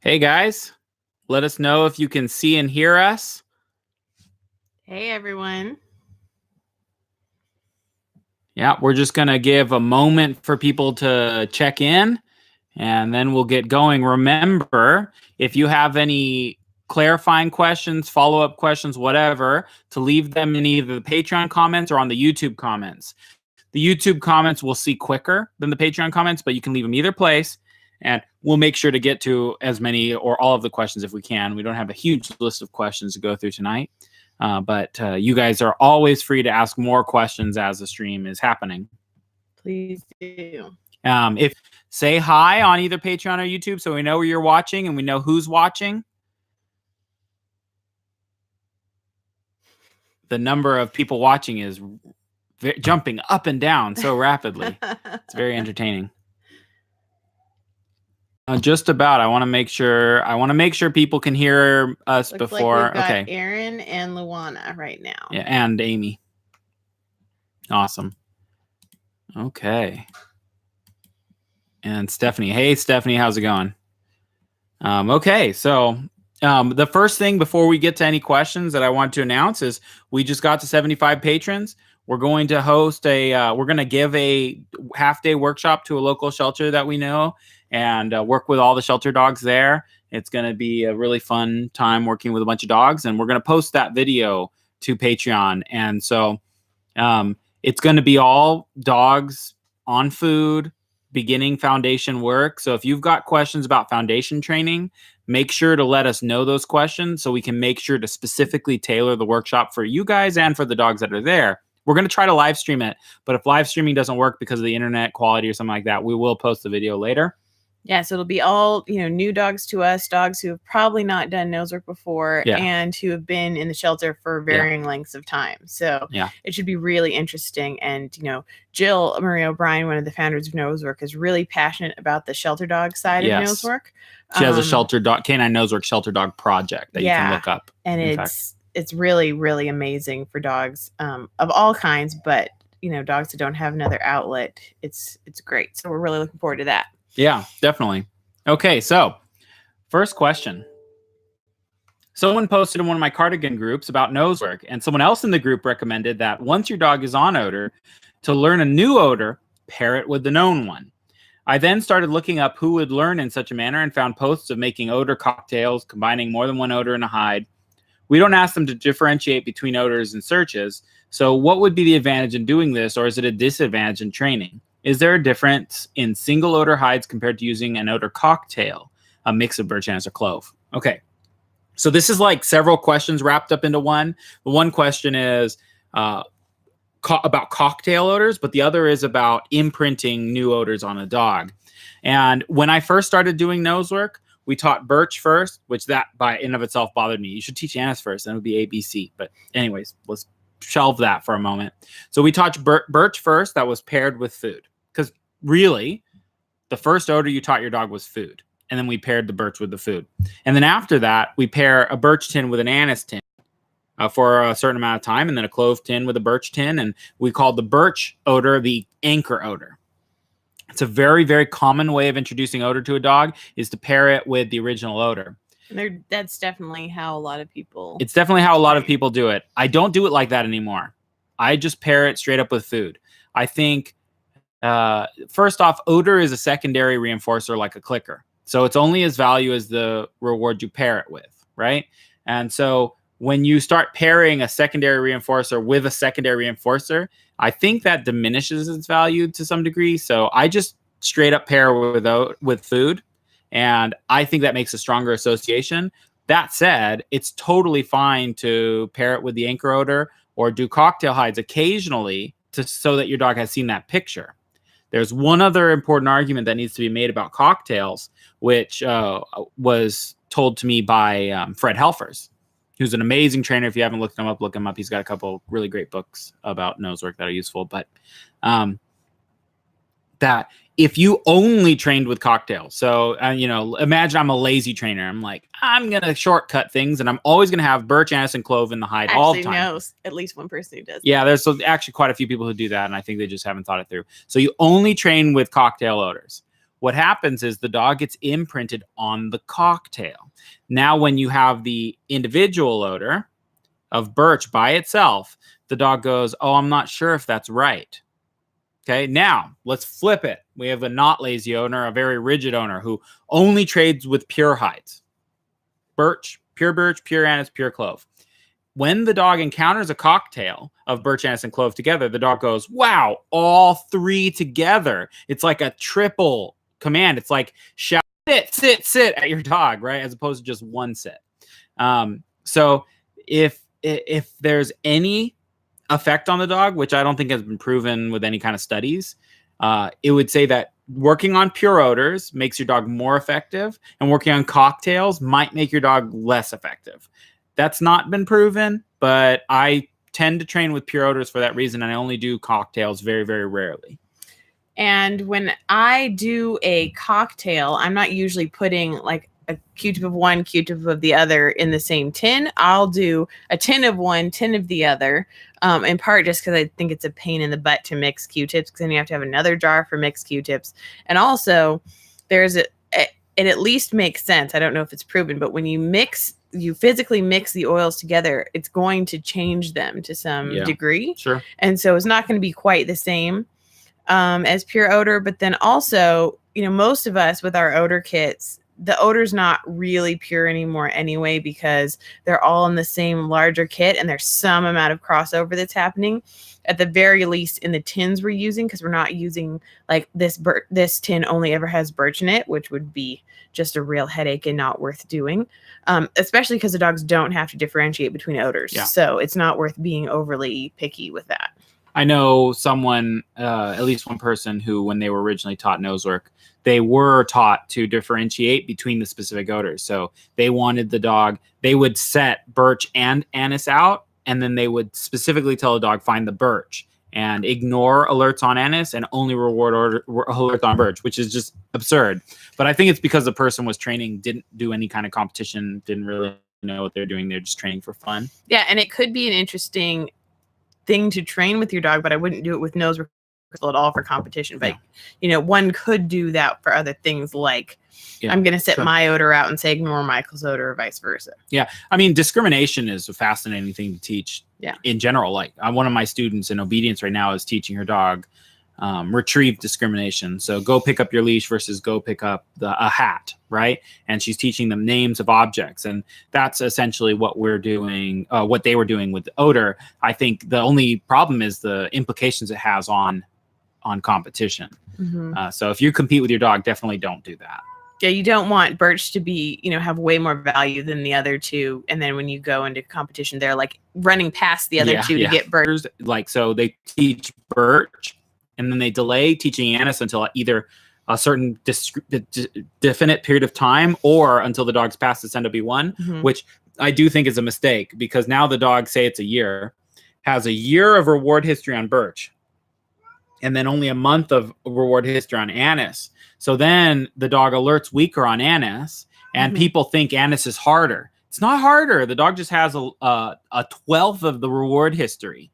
Hey guys, let us know if you can see and hear us. Hey everyone. Yeah, we're just going to give a moment for people to check in and then we'll get going. Remember, if you have any clarifying questions, follow-up questions, whatever, to leave them in either the Patreon comments or on the YouTube comments. The YouTube comments we'll see quicker than the Patreon comments, but you can leave them either place. And we'll make sure to get to as many or all of the questions if we can. We don't have a huge list of questions to go through tonight. But you guys are always free to ask more questions as the stream is happening. Please do. If say hi on either Patreon or YouTube so we know where you're watching and we know who's watching. The number of people watching is jumping up and down so rapidly. It's very entertaining. Just about. I want to make sure people can hear us Looks before. Like we've got okay. Aaron and Luana right now. Yeah, and Amy. Awesome. Okay. And Stephanie. Hey, Stephanie, how's it going? Okay, so the first thing before we get to any questions that I want to announce is we just got to 75 patrons. We're going to host we're going to give a half-day workshop to a local shelter that we know and work with all the shelter dogs there. It's going to be a really fun time working with a bunch of dogs, and we're going to post that video to Patreon. And so it's going to be all dogs on food, beginning foundation work. So if you've got questions about foundation training, make sure to let us know those questions so we can make sure to specifically tailor the workshop for you guys and for the dogs that are there. We're going to try to live stream it, but if live streaming doesn't work because of the internet quality or something like that, we will post the video later. Yeah, so it'll be all, new dogs to us, dogs who have probably not done nose work before and who have been in the shelter for varying lengths of time. So it should be really interesting. And, Jill Marie O'Brien, one of the founders of Nose Work, is really passionate about the shelter dog side of nose work. She has a shelter dog, canine nose work shelter dog project that you can look up. And it's really, really amazing for dogs of all kinds, but, dogs that don't have another outlet. It's great. So we're really looking forward to that. Yeah, definitely. Okay, so first question. Someone posted in one of my Cardigan groups about nose work, and someone else in the group recommended that once your dog is on odor, to learn a new odor, pair it with the known one. I then started looking up who would learn in such a manner and found posts of making odor cocktails, combining more than one odor in a hide. We don't ask them to differentiate between odors in searches, so what would be the advantage in doing this, or is it a disadvantage in training? Is there a difference in single odor hides compared to using an odor cocktail, a mix of birch anise or clove? Okay, so this is like several questions wrapped up into one. The one question is about cocktail odors, but the other is about imprinting new odors on a dog. And when I first started doing nose work, we taught birch first, which that by in of itself bothered me. You should teach anise first, then it would be ABC. But anyways, let's shelve that for a moment. So we taught birch first, that was paired with food. Because really, the first odor you taught your dog was food. And then we paired the birch with the food. And then after that, we pair a birch tin with an anise tin for a certain amount of time, and then a clove tin with a birch tin. And we called the birch odor the anchor odor. It's a very, very common way of introducing odor to a dog is to pair it with the original odor. That's definitely how a lot of people... It's definitely how a lot of people do it. I don't do it like that anymore. I just pair it straight up with food. I think, first off, odor is a secondary reinforcer like a clicker. So it's only as value as the reward you pair it with, right? And so when you start pairing a secondary reinforcer with a secondary reinforcer, I think that diminishes its value to some degree. So I just straight up pair with food. And I think that makes a stronger association. That said, it's totally fine to pair it with the anchor odor or do cocktail hides occasionally so that your dog has seen that picture. There's one other important argument that needs to be made about cocktails, which was told to me by Fred Helfers, who's an amazing trainer. If you haven't looked him up, look him up. He's got a couple really great books about nose work that are useful. But that if you only trained with cocktails, so, imagine I'm a lazy trainer. I'm like, I'm going to shortcut things, and I'm always going to have birch, anise, and clove in the hide all the time. Knows at least one person who does. Yeah, there's actually quite a few people who do that, and I think they just haven't thought it through. So you only train with cocktail odors. what happens is the dog gets imprinted on the cocktail. Now, when you have the individual odor of birch by itself, the dog goes, oh, I'm not sure if that's right. Okay, now let's flip it. We have a not lazy owner, a very rigid owner who only trades with pure hides. Birch, pure anise, pure clove. When the dog encounters a cocktail of birch, anise, and clove together, the dog goes, wow, all three together. It's like a triple command. It's like shout, sit at your dog, right? As opposed to just one sit. So if there's any effect on the dog, which I don't think has been proven with any kind of studies, it would say that working on pure odors makes your dog more effective, and working on cocktails might make your dog less effective. That's not been proven, but I tend to train with pure odors for that reason, and I only do cocktails very, very rarely. And when I do a cocktail, I'm not usually putting like a Q-tip of one, Q-tip of the other in the same tin. I'll do a tin of one, tin of the other, in part just because I think it's a pain in the butt to mix Q-tips, because then you have to have another jar for mixed Q-tips. And also, it at least makes sense. I don't know if it's proven, but when you physically mix the oils together, it's going to change them to some degree. Sure. And so it's not going to be quite the same as pure odor. But then also, most of us with our odor kits, the odor's not really pure anymore anyway, because they're all in the same larger kit and there's some amount of crossover that's happening, at the very least in the tins we're using, because we're not using like this tin only ever has birch in it, which would be just a real headache and not worth doing, especially because the dogs don't have to differentiate between odors. Yeah. So it's not worth being overly picky with that. I know someone, at least one person, who when they were originally taught nose work, they were taught to differentiate between the specific odors. So they wanted the dog, they would set birch and anise out, and then they would specifically tell the dog, find the birch and ignore alerts on anise and only reward alerts on birch, which is just absurd. But I think it's because the person was training, didn't do any kind of competition, didn't really know what they're doing. They're just training for fun. Yeah, and it could be an interesting thing to train with your dog, but I wouldn't do it with nose work at all for competition. But one could do that for other things, like I'm going to set my odor out and say ignore Michael's odor, or vice versa. Yeah, I mean, discrimination is a fascinating thing to teach. In general, like one of my students in obedience right now is teaching her dog retrieve discrimination. So go pick up your leash versus go pick up a hat, right? And she's teaching them names of objects, and that's essentially what we're doing, what they were doing with the odor. I think the only problem is the implications it has on competition. Mm-hmm. So if you compete with your dog, definitely don't do that. Yeah, you don't want birch to be, have way more value than the other two. And then when you go into competition, they're like running past the other two to get birch. Like, so they teach birch and then they delay teaching anise until either a certain definite period of time or until the dog's past its NW1, which I do think is a mistake, because now the dog, say it's a year, has a year of reward history on birch and then only a month of reward history on anise. So then the dog alerts weaker on anise, and people think anise is harder. It's not harder. The dog just has a 12th of the reward history,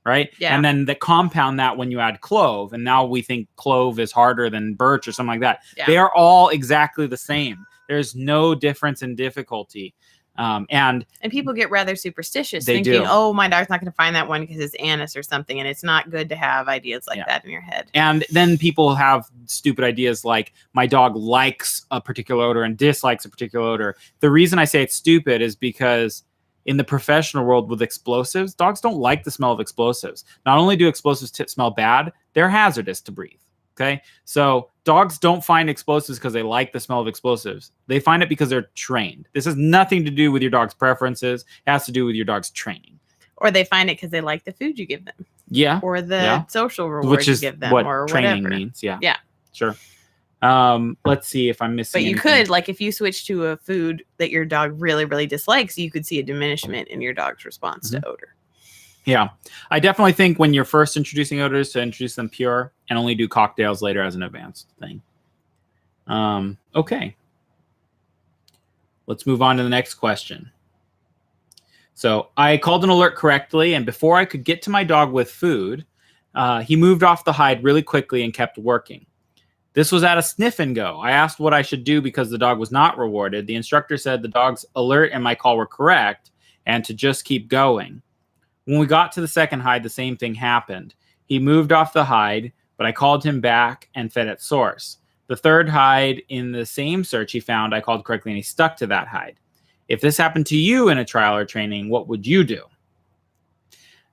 right? Yeah. And then the compound that when you add clove, and now we think clove is harder than birch or something like that. Yeah. They are all exactly the same. There's no difference in difficulty. And people get rather superstitious, thinking, oh, my dog's not going to find that one because it's anise or something. And it's not good to have ideas like that in your head. And then people have stupid ideas like, my dog likes a particular odor and dislikes a particular odor. The reason I say it's stupid is because in the professional world with explosives, dogs don't like the smell of explosives. Not only do explosives smell bad, they're hazardous to breathe. Okay, so dogs don't find explosives because they like the smell of explosives. They find it because they're trained. This has nothing to do with your dog's preferences. It has to do with your dog's training. Or they find it because they like the food you give them. Yeah. Or the social rewards you give them. What or training whatever. means. Yeah. Yeah. Sure. Let's see if I'm missing But you anything. could, like, if you switch to a food that your dog really, really dislikes, you could see a diminishment in your dog's response to odor. Yeah, I definitely think when you're first introducing odors, to introduce them pure and only do cocktails later as an advanced thing. Okay. Let's move on to the next question. So I called an alert correctly, and before I could get to my dog with food, he moved off the hide really quickly and kept working. This was at a sniff and go. I asked what I should do because the dog was not rewarded. The instructor said the dog's alert and my call were correct and to just keep going. When we got to the second hide, the same thing happened. He moved off the hide, but I called him back and fed at source. The third hide in the same search he found, I called correctly and he stuck to that hide. If this happened to you in a trial or training, what would you do?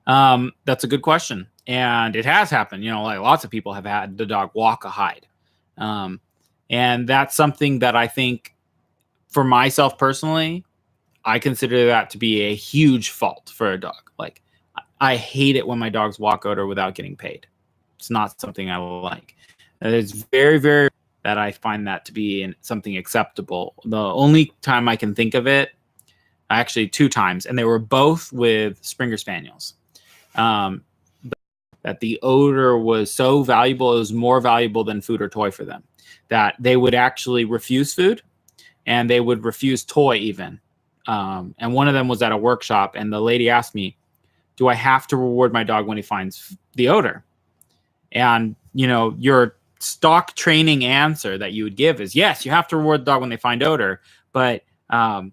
That's a good question. And it has happened. Like lots of people have had the dog walk a hide. And that's something that I think for myself personally, I consider that to be a huge fault for a dog. Like I hate it when my dogs walk odor without getting paid. It's not something I like. It's very, very that I find that to be something acceptable. The only time I can think of it, actually 2 times, and they were both with Springer Spaniels. That the odor was so valuable, it was more valuable than food or toy for them. That they would actually refuse food and they would refuse toy even. And one of them was at a workshop and the lady asked me, do I have to reward my dog when he finds the odor? And, your stock training answer that you would give is, yes, you have to reward the dog when they find odor. But I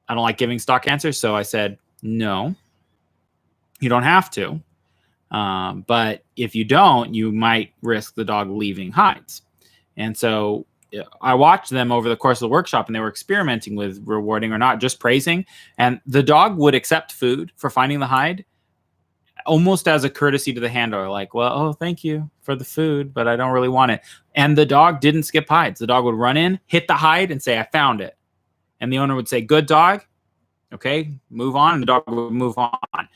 don't like giving stock answers. So I said, no, you don't have to. But if you don't, you might risk the dog leaving hides. And so I watched them over the course of the workshop and they were experimenting with rewarding or not, just praising. And the dog would accept food for finding the hide almost as a courtesy to the handler. Like, well, oh, thank you for the food, but I don't really want it. And the dog didn't skip hides. The dog would run in, hit the hide and say, I found it. And the owner would say, good dog. Okay, move on. And the dog would move on.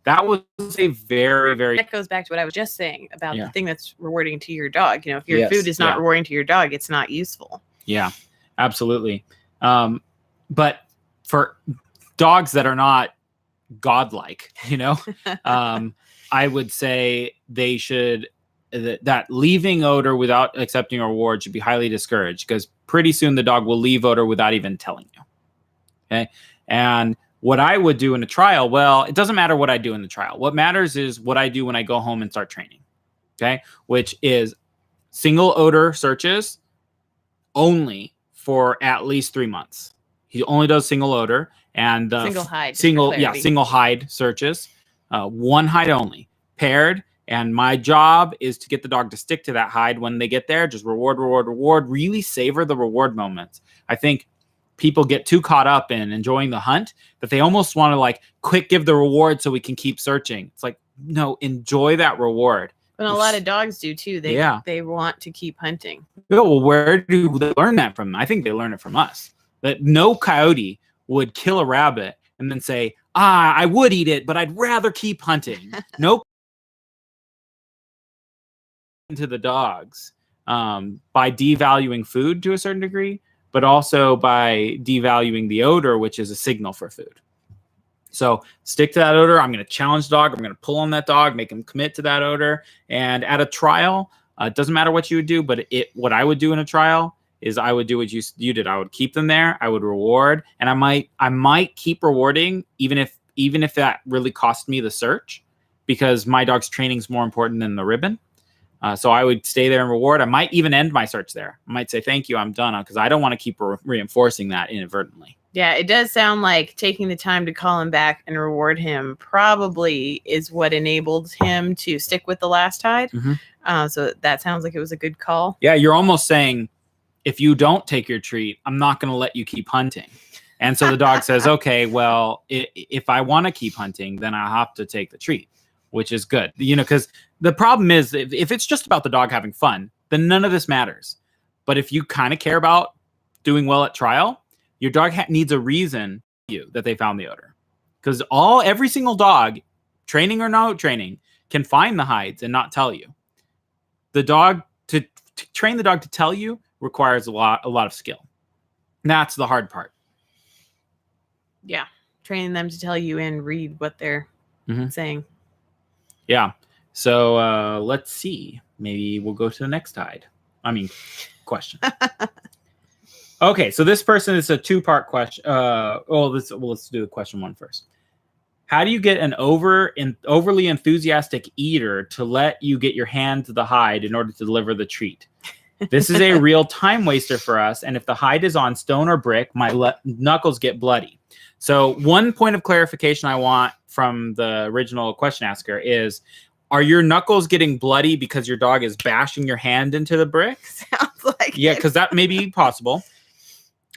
That was a very, very... That goes back to what I was just saying about the thing that's rewarding to your dog. If your food is not rewarding to your dog, it's not useful. Yeah, absolutely. But for dogs that are not godlike, I would say they should... that leaving odor without accepting a reward should be highly discouraged because pretty soon the dog will leave odor without even telling you. Okay? And... what I would do in a trial, well, it doesn't matter what I do in the trial. What matters is what I do when I go home and start training, okay? Which is single odor searches only for at least 3 months. He only does single odor and single hide searches, 1 hide only, paired. And my job is to get the dog to stick to that hide when they get there. Just reward, reward, reward. Really savor the reward moments. I think people get too caught up in enjoying the hunt that they almost want to like quick give the reward so we can keep searching. It's like, no, enjoy that reward. And a lot of dogs do too. They want to keep hunting. Well, where do they learn that from? I think they learn it from us. That no coyote would kill a rabbit and then say, I would eat it, but I'd rather keep hunting. Nope. To the dogs by devaluing food to a certain degree, but also by devaluing the odor, which is a signal for food. So stick to that odor. I'm going to challenge the dog. I'm going to pull on that dog, make him commit to that odor. And at a trial, it doesn't matter what you would do, but what I would do in a trial is I would do what you did. I would keep them there. I would reward, and I might keep rewarding even if that really cost me the search, because my dog's training is more important than the ribbon. So I would stay there and reward. I might even end my search there. I might say, thank you, I'm done, because I don't want to keep reinforcing that inadvertently. Yeah, it does sound like taking the time to call him back and reward him probably is what enabled him to stick with the last hide. Mm-hmm. So that sounds like it was a good call. Yeah, you're almost saying, if you don't take your treat, I'm not going to let you keep hunting. And so the dog says, okay, well, if I want to keep hunting, then I'll have to take the treat, which is good. Because the problem is, if it's just about the dog having fun, then none of this matters. But if you kind of care about doing well at trial, your dog needs a reason that they found the odor. Because every single dog, training or no training, can find the hides and not tell you. The dog, to train the dog to tell you requires a lot of skill. And that's the hard part. Yeah. Training them to tell you and read what they're saying. Yeah. So let's see. Maybe we'll go to the next question. Okay, so this person is a 2-part question. Let's do the question 1 first. How do you get an overly enthusiastic eater to let you get your hand to the hide in order to deliver the treat? This is a real time waster for us. And if the hide is on stone or brick, my knuckles get bloody. So one point of clarification I want from the original question asker is, are your knuckles getting bloody because your dog is bashing your hand into the brick? Sounds like yeah, because that may be possible.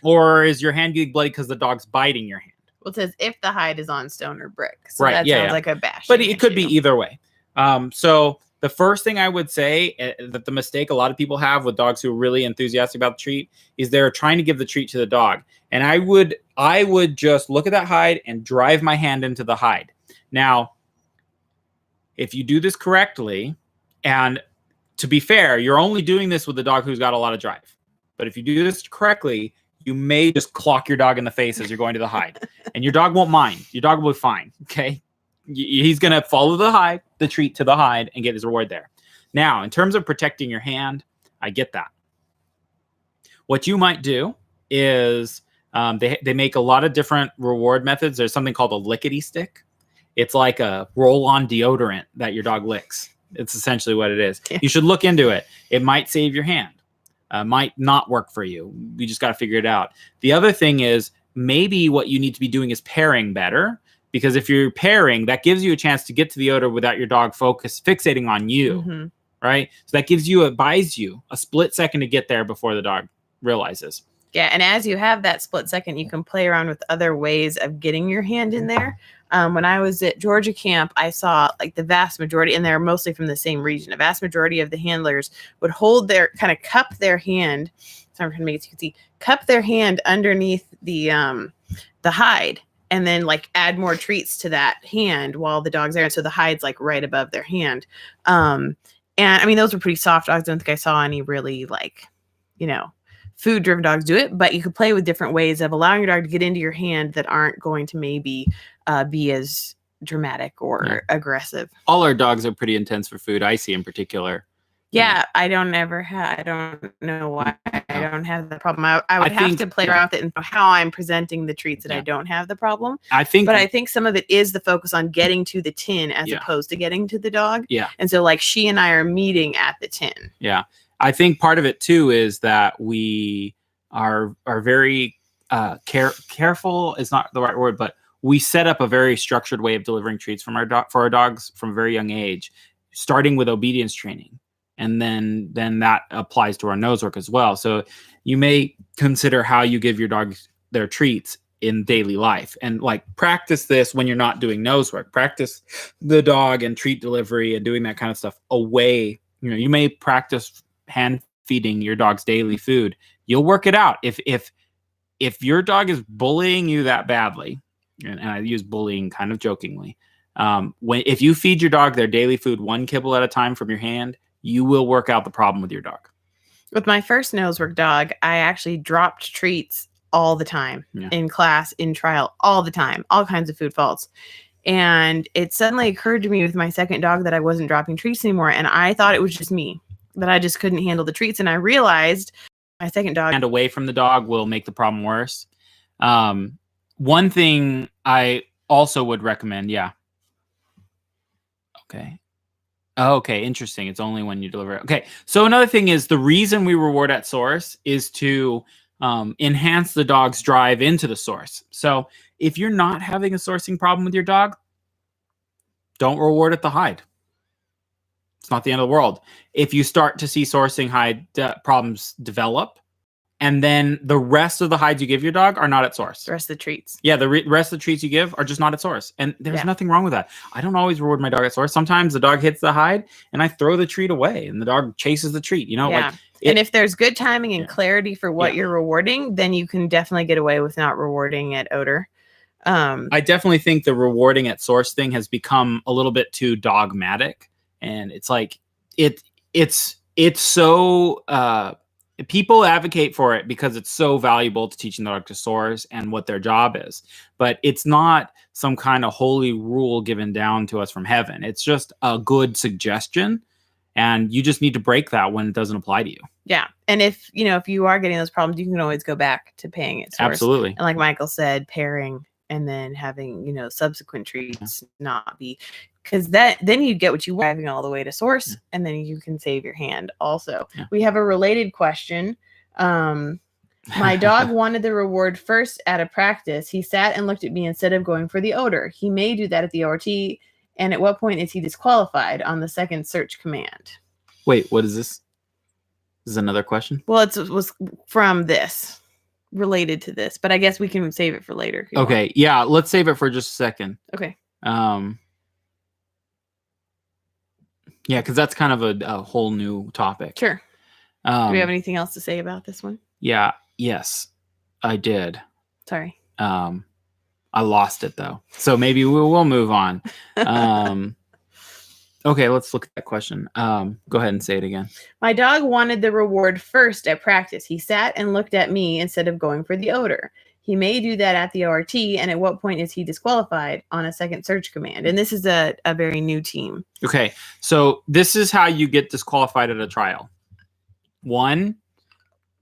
Or is your hand getting bloody because the dog's biting your hand? Well, it says if the hide is on stone or brick. So right, that sounds like a bash. But it could be either way. So the first thing I would say that the mistake a lot of people have with dogs who are really enthusiastic about the treat is they're trying to give the treat to the dog. And I would just look at that hide and drive my hand into the hide. Now, if you do this correctly, and to be fair, you're only doing this with the dog who's got a lot of drive. But if you do this correctly, you may just clock your dog in the face as you're going to the hide. And your dog won't mind. Your dog will be fine, okay? He's going to follow the treat to the hide and get his reward there. Now, in terms of protecting your hand, I get that. What you might do is they make a lot of different reward methods. There's something called a lickety stick. It's like a roll-on deodorant that your dog licks. It's essentially what it is. Yeah. You should look into it. It might save your hand. Might not work for you. We just got to figure it out. The other thing is maybe what you need to be doing is pairing better, because if you're pairing, that gives you a chance to get to the odor without your dog fixating on you, right? So that buys you a split second to get there before the dog realizes. Yeah, and as you have that split second, you can play around with other ways of getting your hand in there. When I was at Georgia camp, I saw like the vast majority, and they're mostly from the same region, a vast majority of the handlers would cup their hand. So I'm trying to make it so you can see, cup their hand underneath the hide, and then like add more treats to that hand while the dog's there. And so the hide's like right above their hand. And I mean, those were pretty soft dogs. I don't think I saw any really food-driven dogs do it, but you could play with different ways of allowing your dog to get into your hand that aren't going to maybe be as dramatic or aggressive. All our dogs are pretty intense for food. Icy in particular. Yeah, I don't know why I don't have the problem. I would have to play around with it and know how I'm presenting the treats that I don't have the problem. I think some of it is the focus on getting to the tin as opposed to getting to the dog. Yeah. And so like she and I are meeting at the tin. Yeah. I think part of it too is that we are very careful is not the right word, but we set up a very structured way of delivering treats for our dogs from a very young age, starting with obedience training. And then that applies to our nose work as well. So you may consider how you give your dogs their treats in daily life, and like practice this when you're not doing nose work. Practice the dog and treat delivery and doing that kind of stuff away. You may practice hand feeding your dog's daily food. You'll work it out. If your dog is bullying you that badly, and I use bullying kind of jokingly, if you feed your dog their daily food one kibble at a time from your hand, you will work out the problem with your dog. With my first nose work dog, I actually dropped treats all the time in class, in trial, all the time, all kinds of food faults. And it suddenly occurred to me with my second dog that I wasn't dropping treats anymore. And I thought it was just me, that I just couldn't handle the treats. And I realized my second dog and away from the dog will make the problem worse. One thing I also would recommend. Yeah. Okay. Okay, interesting. It's only when you deliver it. Okay, so another thing is the reason we reward at source is to enhance the dog's drive into the source. So if you're not having a sourcing problem with your dog, don't reward at the hide. It's not the end of the world. If you start to see sourcing hide problems develop, and then the rest of the hides you give your dog are not at source. The rest of the treats. Yeah, the rest of the treats you give are just not at source. And there's nothing wrong with that. I don't always reward my dog at source. Sometimes the dog hits the hide and I throw the treat away and the dog chases the treat. And if there's good timing and clarity for what you're rewarding, then you can definitely get away with not rewarding at odor. I definitely think the rewarding at source thing has become a little bit too dogmatic. And it's like, it's so... people advocate for it because it's so valuable to teaching the dog to source and what their job is. But it's not some kind of holy rule given down to us from heaven. It's just a good suggestion. And you just need to break that when it doesn't apply to you. Yeah. And if you are getting those problems, you can always go back to paying it source. Absolutely. And like Michael said, pairing and then having, you know, subsequent treats not be, because then you get what you want, driving all the way to source, and then you can save your hand also. We have a related question. My dog wanted the reward first at a practice. He sat and looked at me instead of going for the odor. He may do that at the ORT. And at what point is he disqualified on the second search command? Wait, what is this? This is another question? Well, it was from this, related to this, but I guess we can save it for later. Okay, yeah, let's save it for just a second. Okay. Yeah, because that's kind of a whole new topic. Sure. Do we have anything else to say about this one? Yeah. Yes, I did. Sorry. I lost it though, so maybe we'll move on. Okay, let's look at that question. Go ahead and say it again. My dog wanted the reward first at practice. He sat and looked at me instead of going for the odor. He may do that at the ORT, and at what point is he disqualified on a second search command? And this is a very new team. Okay, so this is how you get disqualified at a trial. 1,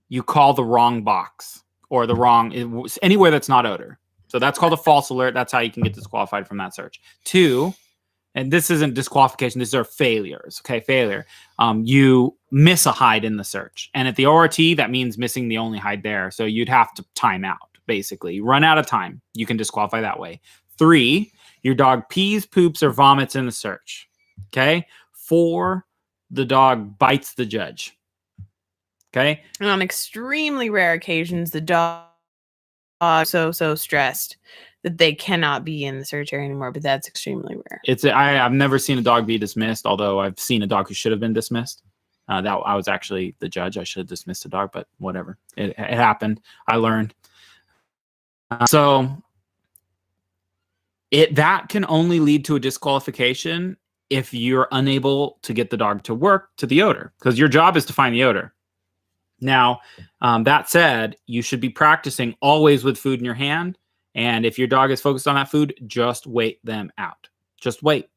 you call the wrong box or the wrong, anywhere that's not odor. So that's called a false alert. That's how you can get disqualified from that search. 2, and this isn't disqualification, these are failures. Okay, failure. You miss a hide in the search. And at the ORT, that means missing the only hide there. So you'd have to time out, basically. Run out of time. You can disqualify that way. 3, your dog pees, poops, or vomits in the search. Okay. 4, the dog bites the judge. Okay. And on extremely rare occasions, the dog is so stressed that they cannot be in the search area anymore, but that's extremely rare. I've never seen a dog be dismissed, although I've seen a dog who should have been dismissed. I was actually the judge. I should have dismissed a dog, but whatever. It happened. I learned. So that can only lead to a disqualification if you're unable to get the dog to work to the odor, because your job is to find the odor. Now, that said, you should be practicing always with food in your hand. And if your dog is focused on that food, just wait them out. Just wait.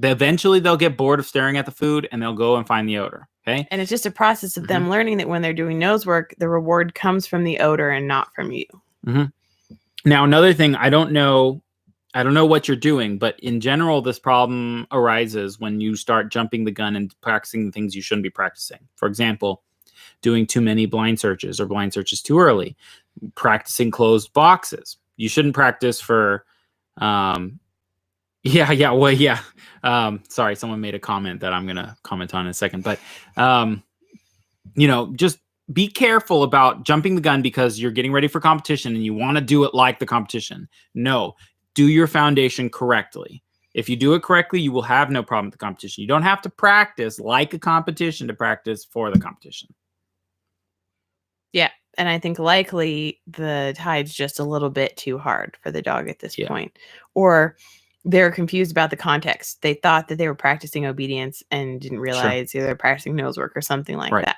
Eventually, they'll get bored of staring at the food and they'll go and find the odor. Okay. And it's just a process of them learning that when they're doing nose work, the reward comes from the odor and not from you. Now, another thing, I don't know what you're doing, but in general, this problem arises when you start jumping the gun and practicing the things you shouldn't be practicing. For example, doing too many blind searches or blind searches too early, practicing closed boxes. You shouldn't practice for, sorry, someone made a comment that I'm going to comment on in a second, but, just be careful about jumping the gun because you're getting ready for competition and you want to do it like the competition. No, do your foundation correctly. If you do it correctly, you will have no problem with the competition. You don't have to practice like a competition to practice for the competition. Yeah. And I think likely the hide's just a little bit too hard for the dog at this point. Or they're confused about the context. They thought that they were practicing obedience and didn't realize they're practicing nose work or something like that.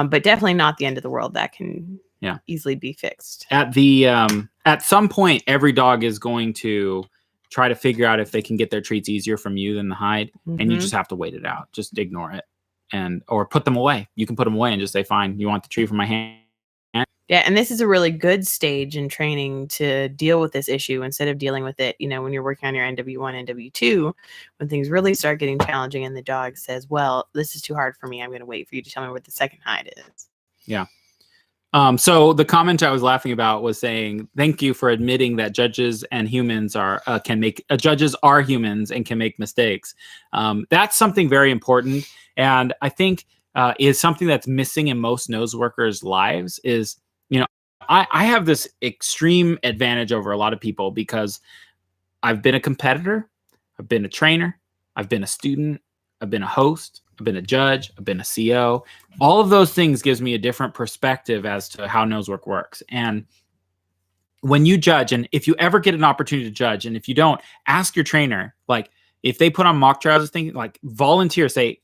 But definitely not the end of the world. That can easily be fixed. At some point, every dog is going to try to figure out if they can get their treats easier from you than the hide. And you just have to wait it out. Just ignore it or put them away. You can put them away and just say, fine, you want the treat from my hand? Yeah, and this is a really good stage in training to deal with this issue instead of dealing with it, when you're working on your NW1, NW2, when things really start getting challenging and the dog says, well, this is too hard for me. I'm going to wait for you to tell me what the second hide is. Yeah. So the comment I was laughing about was saying, thank you for admitting that judges and humans judges are humans and can make mistakes. That's something very important. And I think is something that's missing in most nose workers' lives is, I have this extreme advantage over a lot of people because I've been a competitor, I've been a trainer, I've been a student, I've been a host, I've been a judge, I've been a CO. All of those things gives me a different perspective as to how nose work works. And when you judge, and if you ever get an opportunity to judge, and if you don't, ask your trainer, like, if they put on mock trials, like volunteer, say,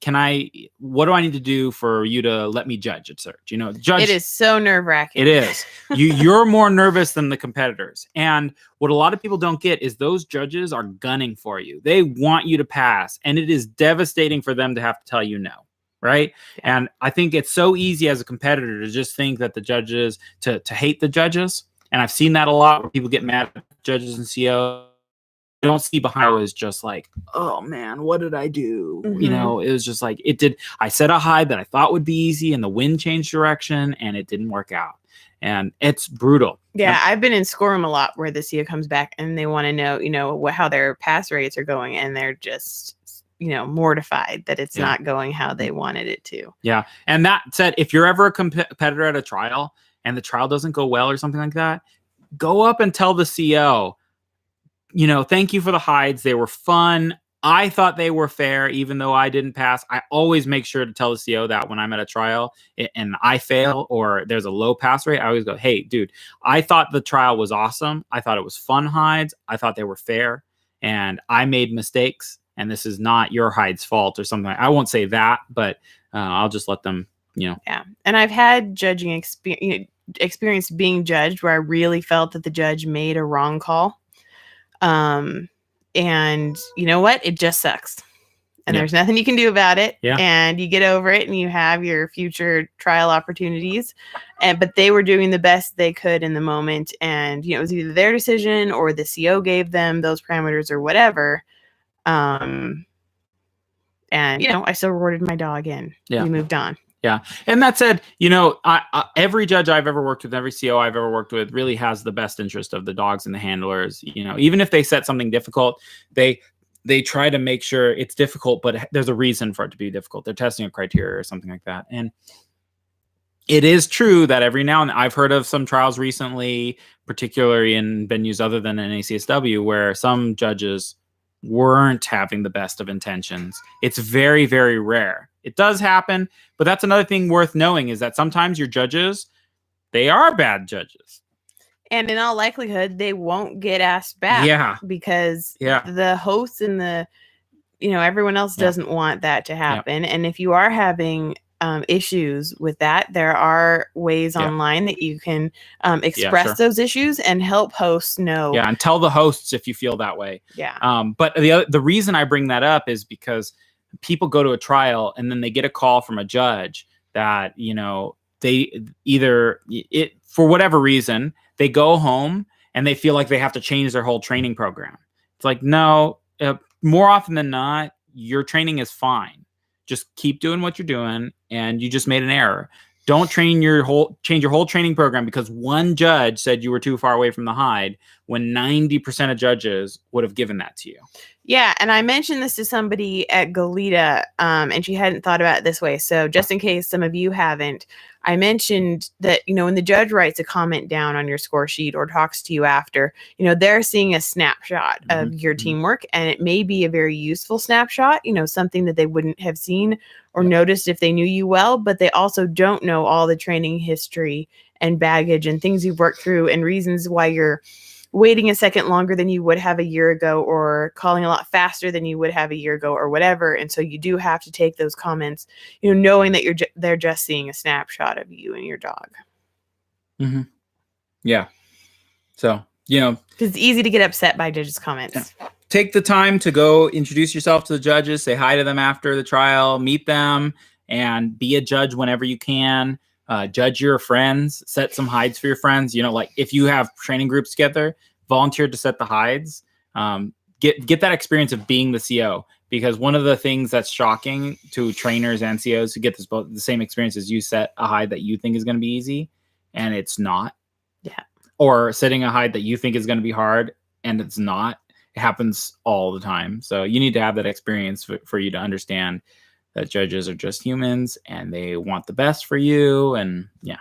what do I need to do for you to let me judge at search? Judge. It is so nerve-wracking. It is. You're more nervous than the competitors. And what a lot of people don't get is those judges are gunning for you. They want you to pass. And it is devastating for them to have to tell you no. Right. Yeah. And I think it's so easy as a competitor to just think that the judges, to hate the judges. And I've seen that a lot where people get mad at judges and CO, I don't see behind it was just like, oh man, what did I do? You know, it was just like I set a hide that I thought would be easy and the wind changed direction and it didn't work out. And it's brutal. Yeah, I've been in score room a lot where the CO comes back and they want to know, you know, how their pass rates are going, and they're just, you know, mortified that it's not going how they wanted it to. Yeah. And that said, if you're ever a competitor at a trial and the trial doesn't go well or something like that, go up and tell the CO, you know, thank you for the hides. They were fun. I thought they were fair, even though I didn't pass. I always make sure to tell the CO that when I'm at a trial and I fail or there's a low pass rate, I always go, hey, dude, I thought the trial was awesome. I thought it was fun hides. I thought they were fair and I made mistakes and this is not your hide's fault or something. I won't say that, but I'll just let them, you know. Yeah. And I've had judging experience being judged where I really felt that the judge made a wrong call. And you know what? It just sucks. And there's nothing you can do about it. Yeah. And you get over it and you have your future trial opportunities. But they were doing the best they could in the moment. And, you know, it was either their decision or the CO gave them those parameters or whatever. And, you know, I still rewarded my dog and we moved on. Yeah. And that said, you know, every judge I've ever worked with, every CO I've ever worked with really has the best interest of the dogs and the handlers. You know, even if they set something difficult, they try to make sure it's difficult, but there's a reason for it to be difficult. They're testing a criteria or something like that. And it is true that every now and then I've heard of some trials recently, particularly in venues other than NACSW, where some judges weren't having the best of intentions. It's very, very rare. It does happen, but that's another thing worth knowing is that sometimes your judges, they are bad judges. And in all likelihood, they won't get asked back. Yeah. Because the hosts and the, you know, everyone else doesn't want that to happen. Yeah. And if you are having issues with that, there are ways online that you can express those issues and help hosts know. Yeah, and tell the hosts if you feel that way. Yeah. But the reason I bring that up is because people go to a trial and then they get a call from a judge that, you know, they either for whatever reason, they go home and they feel like they have to change their whole training program. It's like, no, more often than not, your training is fine. Just keep doing what you're doing, and you just made an error. Don't change your whole training program because one judge said you were too far away from the hide when 90% of judges would have given that to you. Yeah, and I mentioned this to somebody at Goleta, and she hadn't thought about it this way. So just in case some of you haven't, I mentioned that, you know, when the judge writes a comment down on your score sheet or talks to you after, you know, they're seeing a snapshot of your teamwork, and it may be a very useful snapshot, you know, something that they wouldn't have seen or noticed if they knew you well, but they also don't know all the training history and baggage and things you've worked through and reasons why you're waiting a second longer than you would have a year ago or calling a lot faster than you would have a year ago or whatever. And so you do have to take those comments, you know, knowing that they're just seeing a snapshot of you and your dog. Mm-hmm. Yeah. So, you know, because it's easy to get upset by judges' comments. Yeah. Take the time to go introduce yourself to the judges, say hi to them after the trial, meet them, and be a judge whenever you can. Judge your friends, set some hides for your friends. You know, like if you have training groups together, volunteer to set the hides. Get that experience of being the CO, because one of the things that's shocking to trainers and COs who get the same experience is you set a hide that you think is going to be easy and it's not. Yeah. Or setting a hide that you think is going to be hard and it's not. It happens all the time. So you need to have that experience for you to understand that judges are just humans and they want the best for you. And yeah.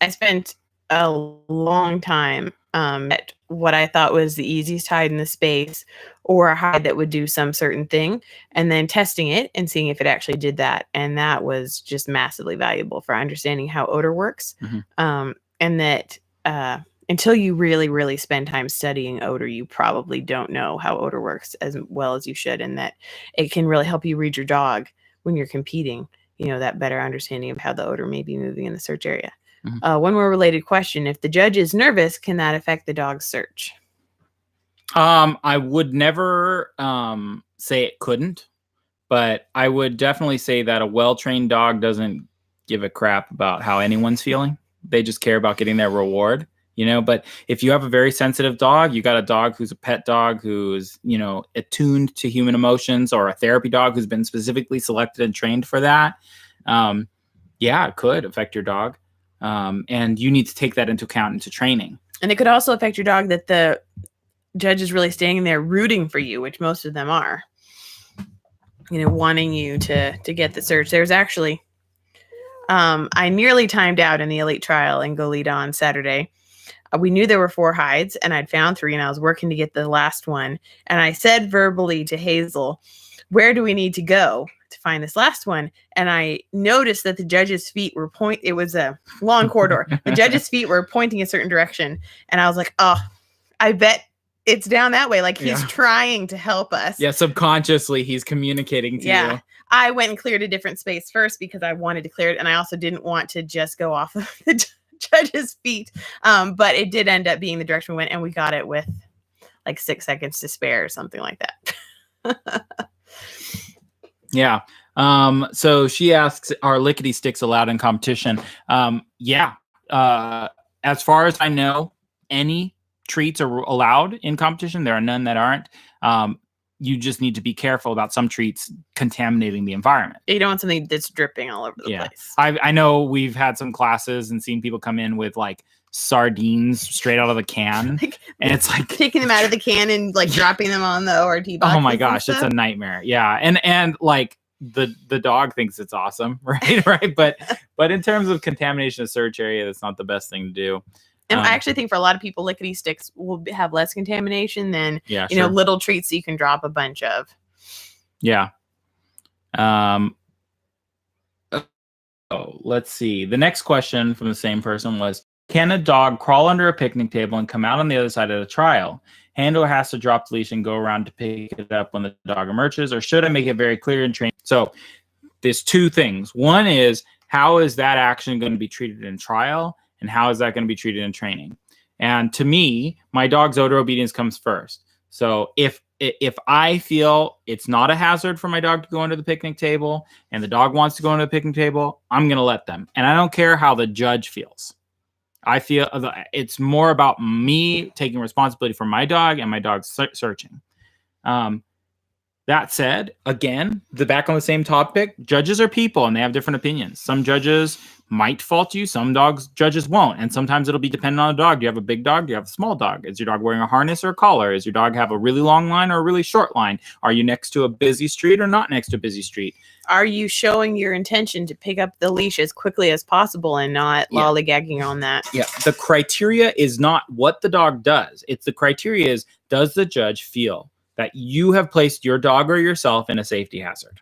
I spent a long time at what I thought was the easiest hide in the space, or a hide that would do some certain thing, and then testing it and seeing if it actually did that. And that was just massively valuable for understanding how odor works. Mm-hmm. And that until you really, really spend time studying odor, you probably don't know how odor works as well as you should, and that it can really help you read your dog when you're competing, you know, that better understanding of how the odor may be moving in the search area. Mm-hmm. One more related question. If the judge is nervous, can that affect the dog's search? I would never say it couldn't, but I would definitely say that a well-trained dog doesn't give a crap about how anyone's feeling. They just care about getting their reward. But if you have a very sensitive dog, you got a dog who's a pet dog who's, attuned to human emotions, or a therapy dog who's been specifically selected and trained for that. It could affect your dog. And you need to take that into account into training. And it could also affect your dog that the judge is really standing there rooting for you, which most of them are, wanting you to get the search. There's actually, I nearly timed out in the elite trial in Goleta on Saturday. We knew there were 4 hides, and I'd found 3, and I was working to get the last one. And I said verbally to Hazel, where do we need to go to find this last one? And I noticed that the judge's feet were it was a long corridor. The judge's feet were pointing a certain direction. And I was like, oh, I bet it's down that way. Like, he's trying to help us. Yeah, subconsciously, he's communicating to you. I went and cleared a different space first because I wanted to clear it. And I also didn't want to just go off of the judge's feet. But it did end up being the direction we went, and we got it with like 6 seconds to spare or something like that. Yeah. So she asks, are lickety sticks allowed in competition? As far as I know, any treats are allowed in competition. There are none that aren't. You just need to be careful about some treats contaminating the environment. You don't want something that's dripping all over the place. I know we've had some classes and seen people come in with like sardines straight out of the can. And it's like taking them out of the can and like dropping them on the ORT box. Oh my gosh, it's a nightmare. Yeah. And like the dog thinks it's awesome, right? Right. But in terms of contamination of search area, that's not the best thing to do. And I actually think for a lot of people, lickety sticks will have less contamination than little treats that you can drop a bunch of. Yeah. Let's see. The next question from the same person was, can a dog crawl under a picnic table and come out on the other side of the trial? Handler has to drop the leash and go around to pick it up when the dog emerges, or should I make it very clear in training? So there's 2 things. One is, how is that action going to be treated in trial? And how is that going to be treated in training? And to me, my dog's odor obedience comes first. So if I feel it's not a hazard for my dog to go under the picnic table and the dog wants to go under the picnic table, I'm going to let them. And I don't care how the judge feels. I feel it's more about me taking responsibility for my dog and my dog searching. That said, again, back on the same topic, judges are people and they have different opinions. Some judges might fault you. Some judges won't. And sometimes it'll be dependent on the dog. Do you have a big dog? Do you have a small dog? Is your dog wearing a harness or a collar? Is your dog have a really long line or a really short line? Are you next to a busy street or not next to a busy street? Are you showing your intention to pick up the leash as quickly as possible and not lollygagging on that? Yeah. The criteria is not what the dog does. It's the criteria is, does the judge feel that you have placed your dog or yourself in a safety hazard?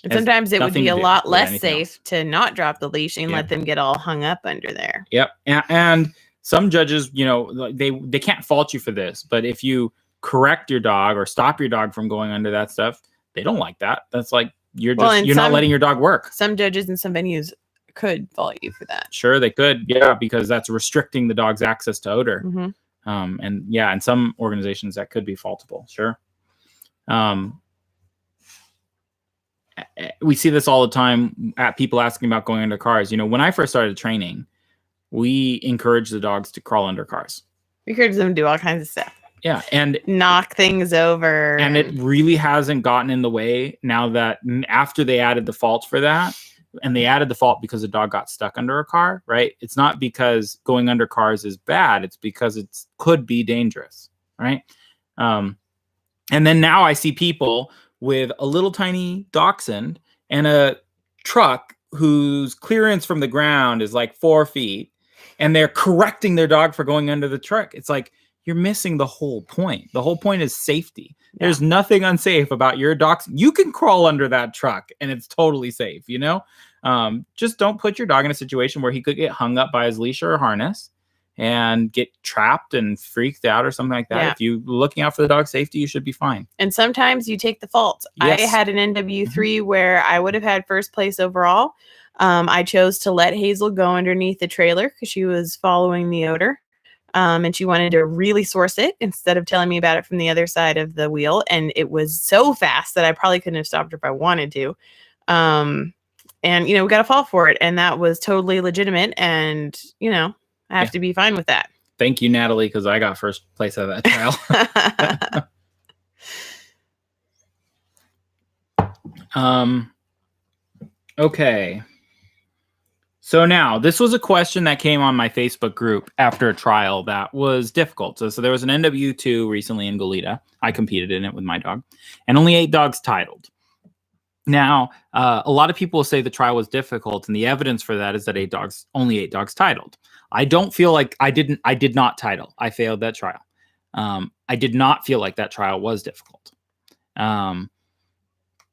And sometimes it would be a lot less safe to not drop the leash and let them get all hung up under there. Yep. And some judges, they can't fault you for this, but if you correct your dog or stop your dog from going under that stuff, they don't like that. That's like, you're not letting your dog work. Some judges in some venues could fault you for that. Sure, they could. Yeah, because that's restricting the dog's access to odor. Mm-hmm. And in some organizations that could be faultable. Sure. We see this all the time at people asking about going under cars. When I first started training, we encouraged the dogs to crawl under cars. We encouraged them to do all kinds of stuff. Yeah. And knock things over. And it really hasn't gotten in the way now that after they added the fault for that, and they added the fault because the dog got stuck under a car, right? It's not because going under cars is bad. It's because it could be dangerous, right? And then now I see people with a little tiny dachshund and a truck whose clearance from the ground is like 4 feet, and they're correcting their dog for going under the truck. It's like, you're missing the whole point. The whole point is safety. Yeah. There's nothing unsafe about your dachshund. You can crawl under that truck and it's totally safe, Just don't put your dog in a situation where he could get hung up by his leash or harness and get trapped and freaked out or something like that. Yeah. If you're looking out for the dog's safety, you should be fine. And sometimes you take the fault. Yes. I had an NW3 where I would have had first place overall. I chose to let Hazel go underneath the trailer because she was following the odor. And she wanted to really source it instead of telling me about it from the other side of the wheel. And it was so fast that I probably couldn't have stopped her if I wanted to. And, we got to fall for it. And that was totally legitimate. And, I have to be fine with that. Thank you, Natalie, because I got first place out of that trial. Okay. So now, this was a question that came on my Facebook group after a trial that was difficult. So there was an NW2 recently in Goleta. I competed in it with my dog, and only 8 dogs titled. Now, a lot of people say the trial was difficult, and the evidence for that is that only 8 dogs titled. I don't feel like I did not title. I failed that trial. I did not feel like that trial was difficult.